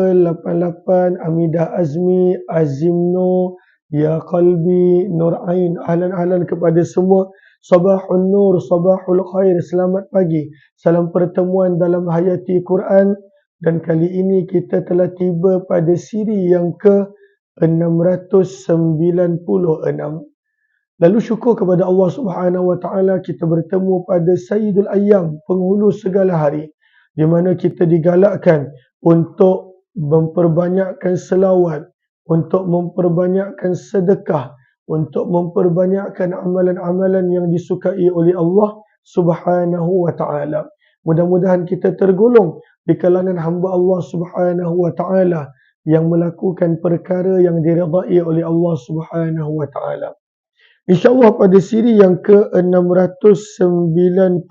88, Amidah Azmi, Azimno, Ya Qalbi, Nur Ain. Ahlan kepada semua. Sabahun Nur, Sabahul Khair, selamat pagi. Salam pertemuan dalam Hayati Quran. Dan kali ini kita telah tiba pada siri yang ke-696. Lalu syukur kepada Allah Subhanahu Wa Taala kita bertemu pada Sayyidul Ayyam, penghulu segala hari, di mana kita digalakkan untuk memperbanyakkan selawat, untuk memperbanyakkan sedekah, untuk memperbanyakkan amalan-amalan yang disukai oleh Allah Subhanahu Wa Taala. Mudah-mudahan kita tergolong di kalangan hamba Allah Subhanahu Wa Taala yang melakukan perkara yang diridai oleh Allah Subhanahu Wa Taala. InsyaAllah pada siri yang ke-696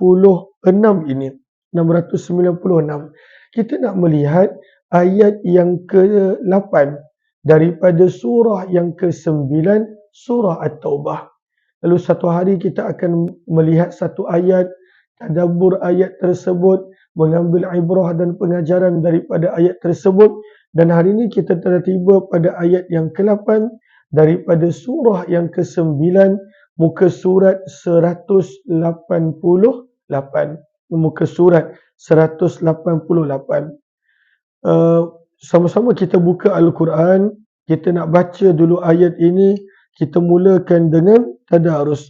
ini, 696, kita nak melihat ayat yang ke-8 daripada surah yang ke-9, surah At-Taubah. Lalu satu hari kita akan melihat satu ayat, tadabbur ayat tersebut, mengambil ibrah dan pengajaran daripada ayat tersebut. Dan hari ini kita telah tiba pada ayat yang ke-8 daripada surah yang ke-9, muka surat 188. Muka surat 188. Sama-sama kita buka Al-Quran. Kita nak baca dulu ayat ini. Kita mulakan dengan tadarus.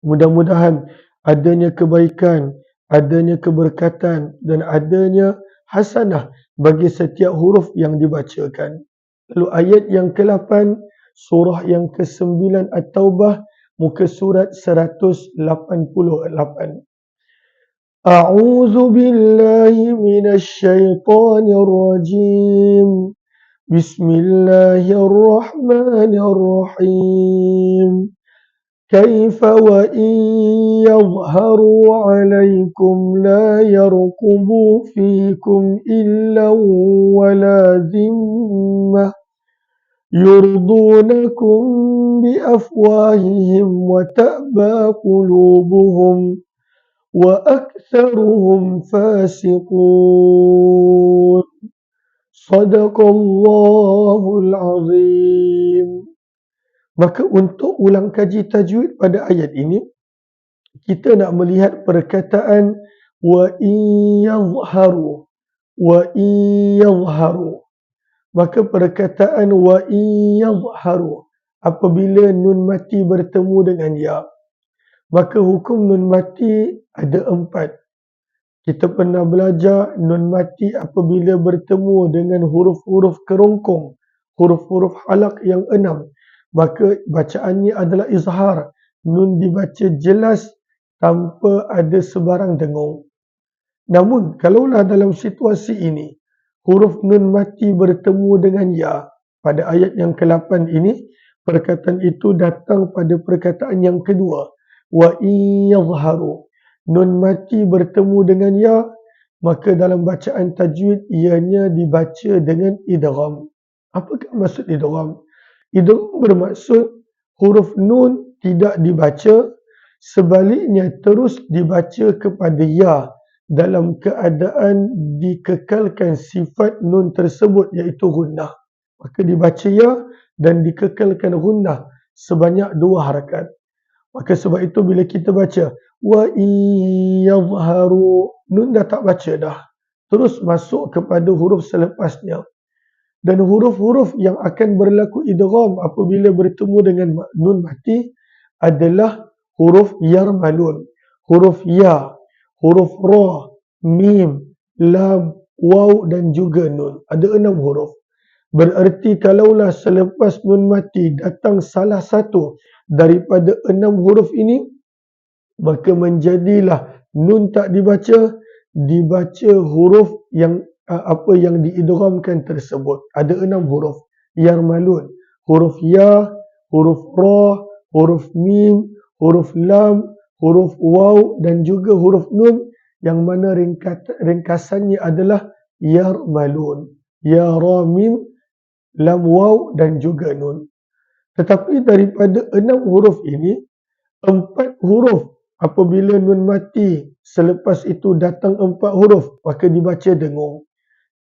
Mudah-mudahan adanya kebaikan, adanya keberkatan dan adanya hasanah bagi setiap huruf yang dibacakan. Lalu ayat yang ke-8, surah yang ke-9 At-Taubah, muka surat 188. A'udzu billahi minasy syaithanir rajim. Bismillahirrahmanirrahim. كيف وإن يظهروا عليكم لا يرقبوا فيكم إلا ولا ذمة يرضونكم بأفواههم وتأبى قلوبهم وأكثرهم فاسقون. صدق الله العظيم. Maka untuk ulang kaji tajwid pada ayat ini, kita nak melihat perkataan wa iyadharu. Maka perkataan wa iyadharu, apabila nun mati bertemu dengan ya, maka hukum nun mati ada 4. Kita pernah belajar nun mati apabila bertemu dengan huruf-huruf kerongkong, huruf-huruf halak yang 6, maka bacaannya adalah izhar. Nun dibaca jelas tanpa ada sebarang dengung. Namun, kalaulah dalam situasi ini, huruf nun mati bertemu dengan ya, pada ayat yang ke-8 ini, perkataan itu datang pada perkataan yang kedua. Wa iyadharu. Nun mati bertemu dengan ya, maka dalam bacaan tajwid, ianya dibaca dengan idgham. Apakah maksud idgham? Idgham bermaksud huruf nun tidak dibaca, sebaliknya terus dibaca kepada ya dalam keadaan dikekalkan sifat nun tersebut iaitu gunnah. Maka dibaca ya dan dikekalkan gunnah sebanyak 2 harakat. Maka sebab itu bila kita baca wa iyadharu, nun dah tak baca dah. Terus masuk kepada huruf selepasnya. Dan huruf-huruf yang akan berlaku idgham apabila bertemu dengan nun mati adalah huruf yarmalun, huruf ya, huruf ra, mim, lam, waw dan juga nun. Ada 6 huruf. Bererti kalaulah selepas nun mati datang salah satu daripada 6 huruf ini, maka menjadilah nun tak dibaca huruf yang yang diidghamkan tersebut. Ada 6 huruf. Yarmalun, huruf ya, huruf ra, huruf mim, huruf lam, huruf waw dan juga huruf nun, yang mana ringkasannya adalah yarmalun. Ya, ra, mim, lam, waw dan juga nun. Tetapi daripada 6 huruf ini, 4 huruf apabila nun mati selepas itu datang 4 huruf, maka dibaca dengung.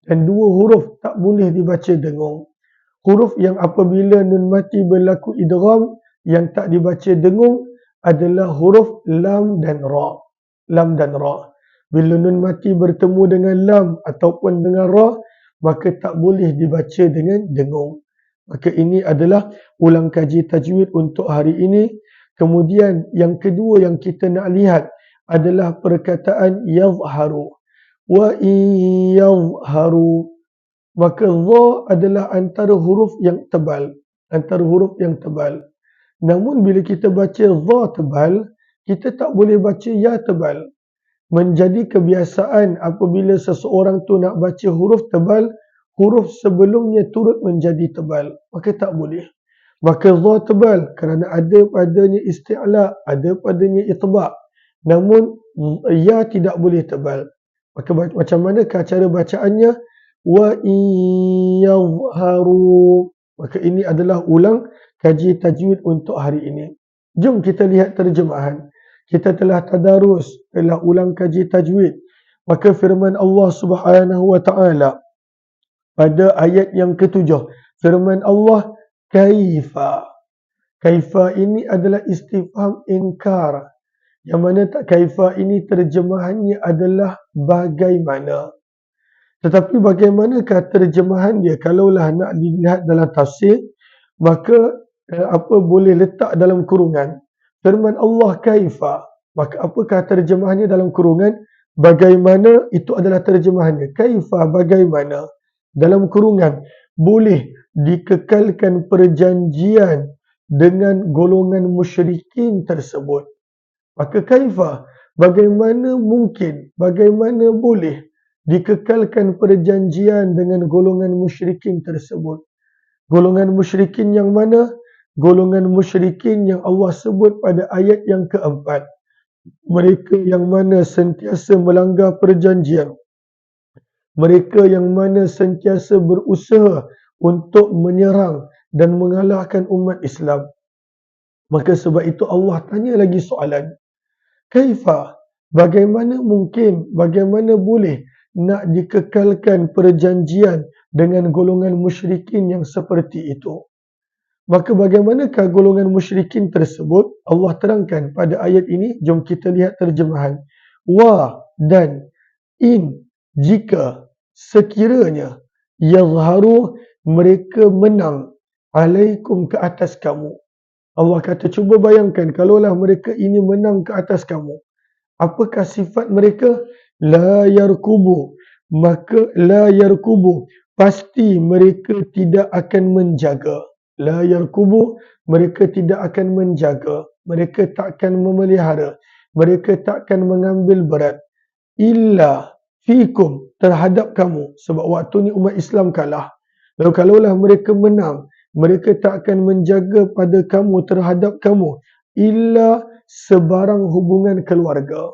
Dan 2 huruf tak boleh dibaca dengung. Huruf yang apabila nun mati berlaku idgham yang tak dibaca dengung adalah huruf lam dan ra. Lam dan ra. Bila nun mati bertemu dengan lam ataupun dengan ra, maka tak boleh dibaca dengan dengung. Maka ini adalah ulang kaji tajwid untuk hari ini. Kemudian yang kedua yang kita nak lihat adalah perkataan yazharu. Wa in yazharu. Maka dha adalah antara huruf yang tebal. Antara huruf yang tebal. Namun bila kita baca dha tebal, kita tak boleh baca ya tebal. Menjadi kebiasaan apabila seseorang tu nak baca huruf tebal, huruf sebelumnya turut menjadi tebal. Maka tak boleh. Maka dha tebal kerana ada padanya isti'la, ada padanya itba'. Namun ya tidak boleh tebal. Maka macam manakah cara bacaannya? Wa in yazharu. Maka ini adalah ulang kaji tajwid untuk hari ini. Jom kita lihat terjemahan. Kita telah tadarus, telah ulang kaji tajwid. Maka firman Allah Subhanahu wa taala pada ayat yang ke-7, firman Allah kaifa. Kaifa ini adalah istifham inkar. Yang mana tak kaifa ini terjemahannya adalah bagaimana. Tetapi bagaimanakah terjemahan dia? Kalaulah nak dilihat dalam tafsir, maka boleh letak dalam kurungan. Firman Allah kaifa. Maka apakah terjemahannya dalam kurungan? Bagaimana itu adalah terjemahannya. Kaifa bagaimana. Dalam kurungan. Boleh dikekalkan perjanjian dengan golongan musyrikin tersebut. Maka kaifa. Bagaimana mungkin. Bagaimana boleh dikekalkan perjanjian dengan golongan musyrikin tersebut. Golongan musyrikin yang mana? Golongan musyrikin yang Allah sebut pada ayat yang keempat. Mereka yang mana sentiasa melanggar perjanjian. Mereka yang mana sentiasa berusaha untuk menyerang dan mengalahkan umat Islam. Maka sebab itu Allah tanya lagi soalan. Kaifa? Bagaimana mungkin? Bagaimana boleh nak dikekalkan perjanjian dengan golongan musyrikin yang seperti itu? Maka bagaimanakah golongan musyrikin tersebut? Allah terangkan pada ayat ini. Jom kita lihat terjemahan. Wa dan in jika sekiranya yazharu mereka menang alaikum ke atas kamu. Allah kata cuba bayangkan kalaulah mereka ini menang ke atas kamu. Apakah sifat mereka? La yarkubu. Maka la yarkubu. Pasti mereka tidak akan menjaga. La yarkubu. Mereka tidak akan menjaga. Mereka takkan memelihara. Mereka takkan mengambil berat. Illa fikum. Terhadap kamu. Sebab waktu ni umat Islam kalah. Lalu kalaulah mereka menang. Mereka tak akan menjaga pada kamu terhadap kamu. Illa sebarang hubungan keluarga.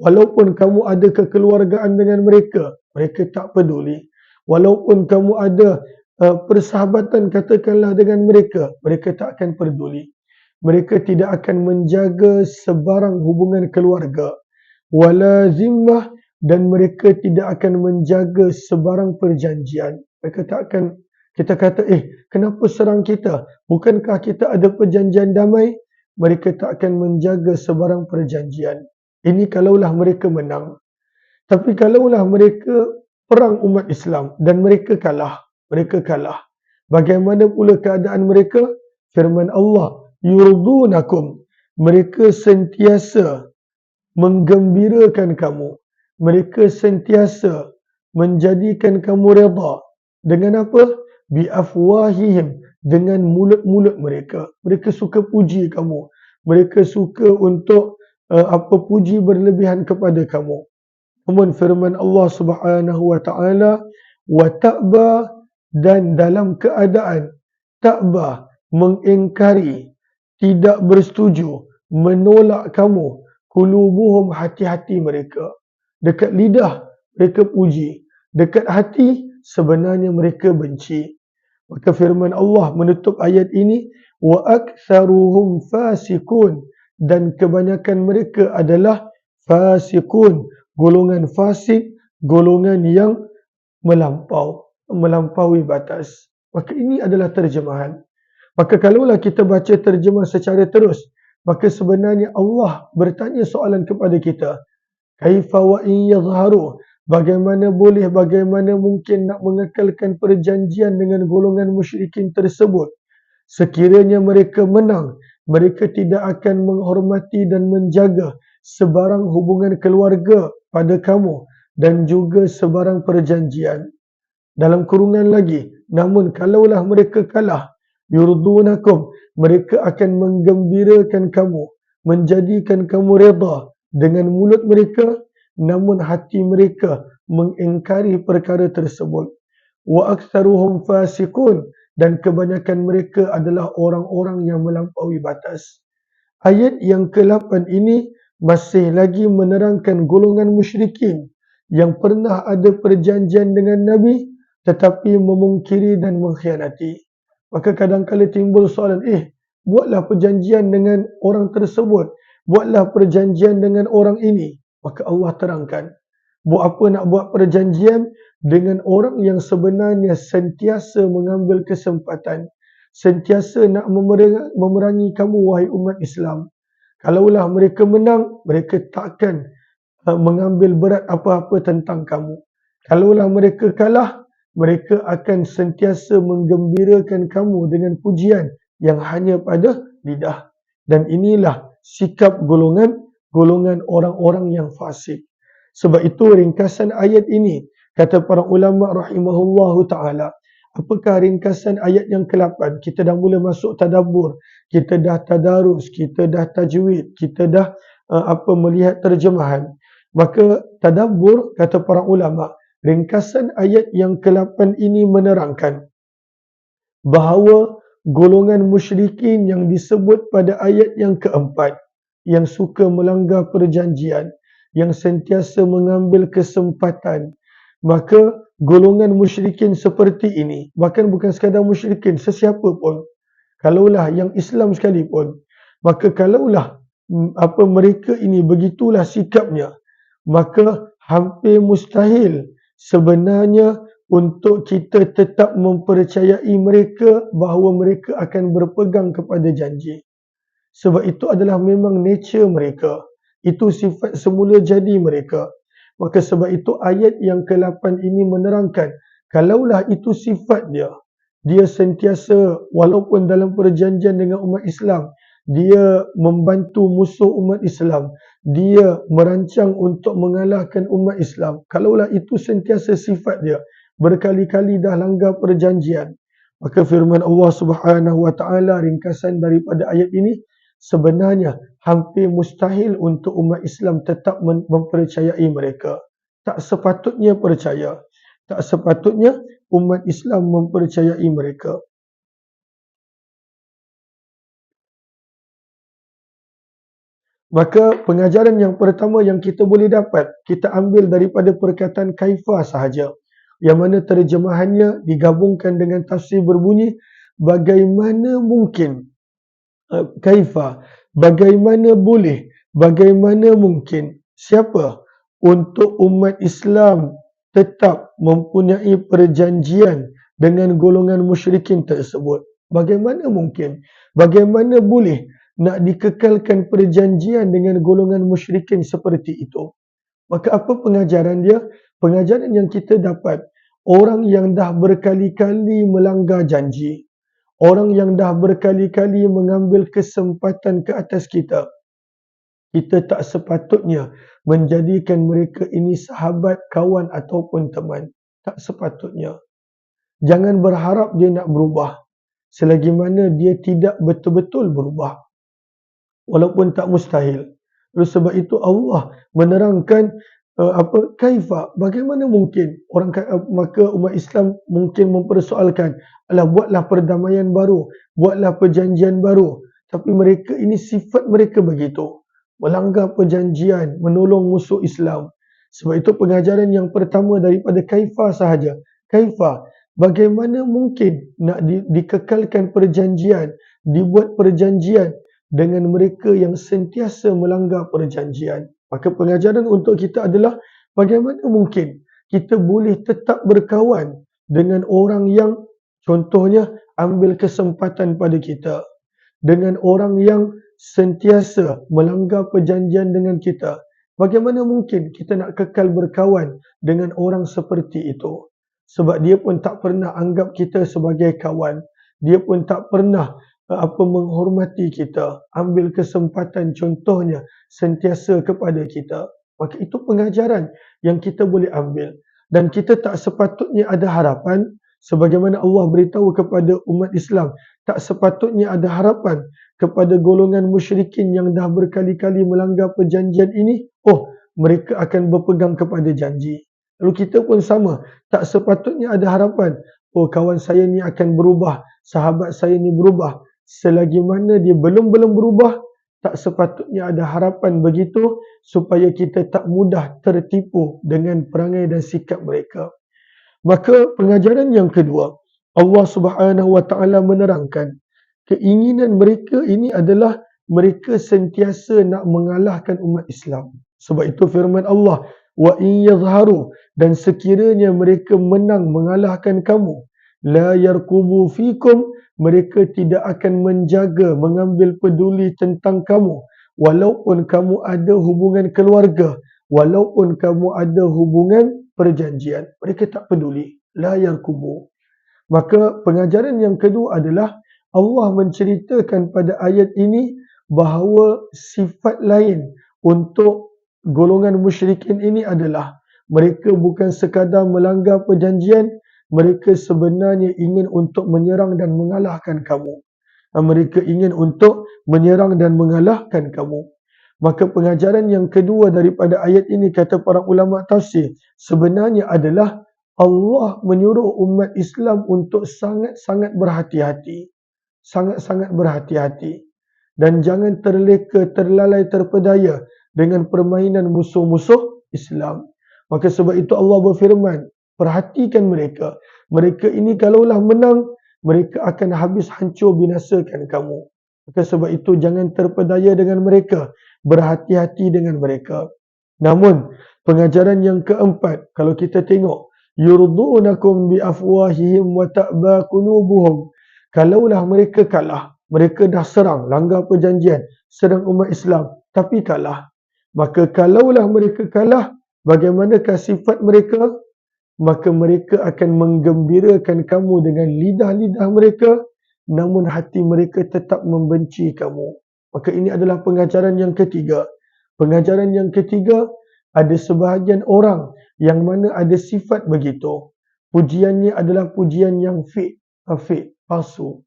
Walaupun kamu ada kekeluargaan dengan mereka, mereka tak peduli. Walaupun kamu ada persahabatan katakanlah dengan mereka, mereka tak akan peduli. Mereka tidak akan menjaga sebarang hubungan keluarga. Wala zimmah, dan mereka tidak akan menjaga sebarang perjanjian. Mereka tak akan, kita kata, kenapa serang kita? Bukankah kita ada perjanjian damai? Mereka tak akan menjaga sebarang perjanjian. Ini kalaulah mereka menang. Tapi kalaulah mereka perang umat Islam dan mereka kalah. Mereka kalah. Bagaimana pula keadaan mereka? Firman Allah, yurdunakum. Mereka sentiasa menggembirakan kamu. Mereka sentiasa menjadikan kamu redha. Dengan apa? Biafwahihim. Dengan mulut-mulut mereka. Mereka suka puji kamu. Mereka suka untuk puji berlebihan kepada kamu. Namun firman Allah Subhanahu wa taala, wa ta'ba, dan dalam keadaan ta'ba, mengingkari, tidak bersetuju, menolak kamu, qulubuhum, hati-hati mereka. Dekat lidah mereka puji, dekat hati sebenarnya mereka benci. Maka firman Allah menutup ayat ini, wa aktsaruhum fasikun, dan kebanyakan mereka adalah fasiqun, golongan fasik, golongan yang melampaui batas. Maka ini adalah terjemahan. Maka kalaulah kita baca terjemah secara terus, maka sebenarnya Allah bertanya soalan kepada kita, kaifa wa in yadhharu, bagaimana mungkin nak mengekalkan perjanjian dengan golongan musyrikin tersebut. Sekiranya mereka menang, mereka tidak akan menghormati dan menjaga sebarang hubungan keluarga pada kamu dan juga sebarang perjanjian. Dalam kurungan lagi, namun kalaulah mereka kalah, yurdunakum, mereka akan menggembirakan kamu, menjadikan kamu reda dengan mulut mereka, namun hati mereka mengingkari perkara tersebut. Wa aktsaruhum fasiqun, dan kebanyakan mereka adalah orang-orang yang melampaui batas. Ayat yang ke-8 ini masih lagi menerangkan golongan musyrikin yang pernah ada perjanjian dengan Nabi tetapi memungkiri dan mengkhianati. Maka kadang-kala timbul soalan, buatlah perjanjian dengan orang tersebut, buatlah perjanjian dengan orang ini. Maka Allah terangkan, buat apa nak buat perjanjian dengan orang yang sebenarnya sentiasa mengambil kesempatan, sentiasa nak memerangi kamu wahai umat Islam. Kalaulah mereka menang, mereka takkan mengambil berat apa-apa tentang kamu. Kalaulah mereka kalah, mereka akan sentiasa menggembirakan kamu dengan pujian yang hanya pada lidah. Dan inilah sikap golongan orang-orang yang fasik. Sebab itu ringkasan ayat ini, kata para ulama rahimahullahu ta'ala, apakah ringkasan ayat yang ke-8? Kita dah mula masuk tadabbur, kita dah tadarus, kita dah tajwid, kita dah melihat terjemahan. Maka tadabbur, kata para ulama, ringkasan ayat yang ke-8 ini menerangkan bahawa golongan musyrikin yang disebut pada ayat yang ke-4, yang suka melanggar perjanjian, yang sentiasa mengambil kesempatan, maka golongan musyrikin seperti ini, bahkan bukan sekadar musyrikin, sesiapa pun, kalaulah yang Islam sekalipun, maka kalaulah mereka ini begitulah sikapnya, maka hampir mustahil sebenarnya untuk kita tetap mempercayai mereka bahawa mereka akan berpegang kepada janji. Sebab itu adalah memang nature mereka. Itu sifat semula jadi mereka. Maka sebab itu ayat yang ke-8 ini menerangkan, kalaulah itu sifat dia, dia sentiasa walaupun dalam perjanjian dengan umat Islam, dia membantu musuh umat Islam, dia merancang untuk mengalahkan umat Islam. Kalaulah itu sentiasa sifat dia, berkali-kali dah langgar perjanjian, maka firman Allah Subhanahu wa taala, ringkasan daripada ayat ini, sebenarnya hampir mustahil untuk umat Islam tetap mempercayai mereka. Tak sepatutnya percaya. Tak sepatutnya umat Islam mempercayai mereka. Maka pengajaran yang pertama yang kita boleh dapat, kita ambil daripada perkataan kaifa sahaja, yang mana terjemahannya digabungkan dengan tafsir berbunyi, bagaimana mungkin, kaifa, bagaimana boleh, bagaimana mungkin, siapa untuk umat Islam tetap mempunyai perjanjian dengan golongan musyrikin tersebut. Bagaimana mungkin, bagaimana boleh nak dikekalkan perjanjian dengan golongan musyrikin seperti itu. Maka apa pengajaran dia? Pengajaran yang kita dapat, orang yang dah berkali-kali melanggar janji, orang yang dah berkali-kali mengambil kesempatan ke atas kita, kita tak sepatutnya menjadikan mereka ini sahabat, kawan ataupun teman. Tak sepatutnya. Jangan berharap dia nak berubah, selagi mana dia tidak betul-betul berubah, walaupun tak mustahil. Oleh sebab itu Allah menerangkan kaifa, bagaimana mungkin orang, maka umat Islam mungkin mempersoalkan, alah, buatlah perdamaian baru, buatlah perjanjian baru, tapi mereka ini sifat mereka begitu, melanggar perjanjian, menolong musuh Islam. Sebab itu pengajaran yang pertama daripada kaifa sahaja. Kaifa, bagaimana mungkin nak dikekalkan perjanjian, dibuat perjanjian dengan mereka yang sentiasa melanggar perjanjian. Maka pengajaran untuk kita adalah bagaimana mungkin kita boleh tetap berkawan dengan orang yang contohnya ambil kesempatan pada kita, dengan orang yang sentiasa melanggar perjanjian dengan kita. Bagaimana mungkin kita nak kekal berkawan dengan orang seperti itu? Sebab dia pun tak pernah anggap kita sebagai kawan. Dia pun tak pernah menghormati kita. Ambil kesempatan contohnya sentiasa kepada kita. Maka itu pengajaran yang kita boleh ambil. Dan kita tak sepatutnya ada harapan sebagaimana Allah beritahu kepada umat Islam. Tak sepatutnya ada harapan kepada golongan musyrikin yang dah berkali-kali melanggar perjanjian ini. Oh, mereka akan berpegang kepada janji. Lalu kita pun sama. Tak sepatutnya ada harapan. Oh, kawan saya ni akan berubah. Sahabat saya ni berubah. Selagi mana dia belum berubah, tak sepatutnya ada harapan begitu supaya kita tak mudah tertipu dengan perangai dan sikap mereka. Maka pengajaran yang kedua, Allah Subhanahu Wa Taala menerangkan keinginan mereka ini adalah mereka sentiasa nak mengalahkan umat Islam. Sebab itu firman Allah, wa in yazharu, dan sekiranya mereka menang mengalahkan kamu, la yarkubu fikum, mereka tidak akan menjaga, mengambil peduli tentang kamu, walaupun kamu ada hubungan keluarga, walaupun kamu ada hubungan perjanjian, mereka tak peduli. La yarkubu. Maka pengajaran yang kedua adalah Allah menceritakan pada ayat ini bahawa sifat lain untuk golongan musyrikin ini adalah mereka bukan sekadar melanggar perjanjian, mereka sebenarnya ingin untuk menyerang dan mengalahkan kamu. Mereka ingin untuk menyerang dan mengalahkan kamu. Maka pengajaran yang kedua daripada ayat ini, kata para ulama tafsir, sebenarnya adalah Allah menyuruh umat Islam untuk sangat-sangat berhati-hati. Sangat-sangat berhati-hati. Dan jangan terleka, terlalai, terpedaya dengan permainan musuh-musuh Islam. Maka sebab itu Allah berfirman, perhatikan mereka. Mereka ini kalaulah menang, mereka akan habis hancur binasakan kamu. Maka sebab itu jangan terpedaya dengan mereka. Berhati-hati dengan mereka. Namun, pengajaran yang keempat, kalau kita tengok, yurdunakum biafwahihim wa ta'ba qulubuhum. Kalaulah mereka kalah, mereka dah serang, langgar perjanjian, serang umat Islam, tapi kalah. Maka kalaulah mereka kalah, bagaimanakah sifat mereka? Maka mereka akan menggembirakan kamu dengan lidah-lidah mereka, namun hati mereka tetap membenci kamu. Maka ini adalah pengajaran yang ketiga. Pengajaran yang ketiga, ada sebahagian orang yang mana ada sifat begitu. Pujiannya adalah pujian yang fake, palsu.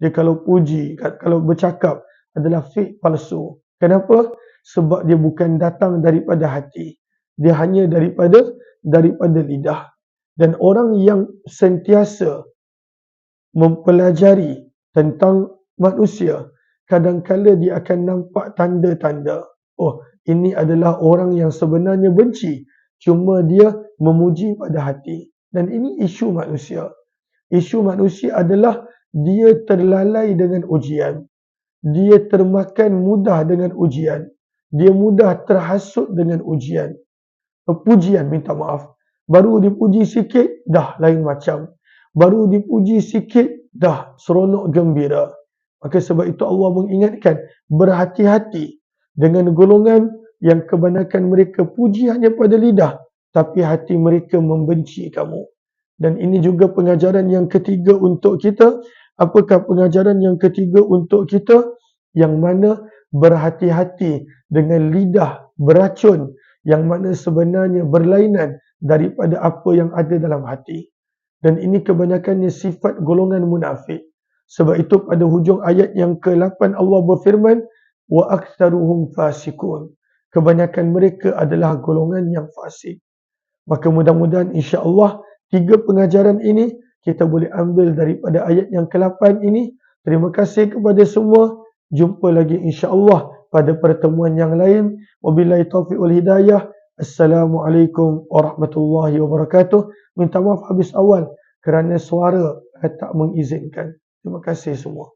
Dia kalau puji, kalau bercakap adalah fake, palsu. Kenapa? Sebab dia bukan datang daripada hati. Dia hanya daripada lidah. Dan orang yang sentiasa mempelajari tentang manusia, kadang-kala dia akan nampak tanda-tanda. Oh, ini adalah orang yang sebenarnya benci, cuma dia memuji pada hati. Dan ini isu manusia. Isu manusia adalah dia terlalai dengan ujian. Dia termakan mudah dengan ujian. Dia mudah terhasut dengan ujian. Pujian, minta maaf. Baru dipuji sikit, dah lain macam. Baru dipuji sikit, dah seronok gembira. Maka sebab itu Allah mengingatkan, berhati-hati dengan golongan yang kebanyakan mereka puji hanya pada lidah, tapi hati mereka membenci kamu. Dan ini juga pengajaran yang ketiga untuk kita. Apakah pengajaran yang ketiga untuk kita? Yang mana berhati-hati dengan lidah beracun, yang mana sebenarnya berlainan daripada apa yang ada dalam hati. Dan ini kebanyakannya sifat golongan munafik. Sebab itu pada hujung ayat yang ke-8 Allah berfirman, wa aktsaruhum fasiqun. Kebanyakan mereka adalah golongan yang fasik. Maka mudah-mudahan insya-Allah 3 pengajaran ini kita boleh ambil daripada ayat yang ke-8 ini. Terima kasih kepada semua. Jumpa lagi insya-Allah pada pertemuan yang lain. Wabillahi taufiq wal hidayah. Assalamualaikum warahmatullahi wabarakatuh. Minta maaf habis awal kerana suara tak mengizinkan. Terima kasih semua.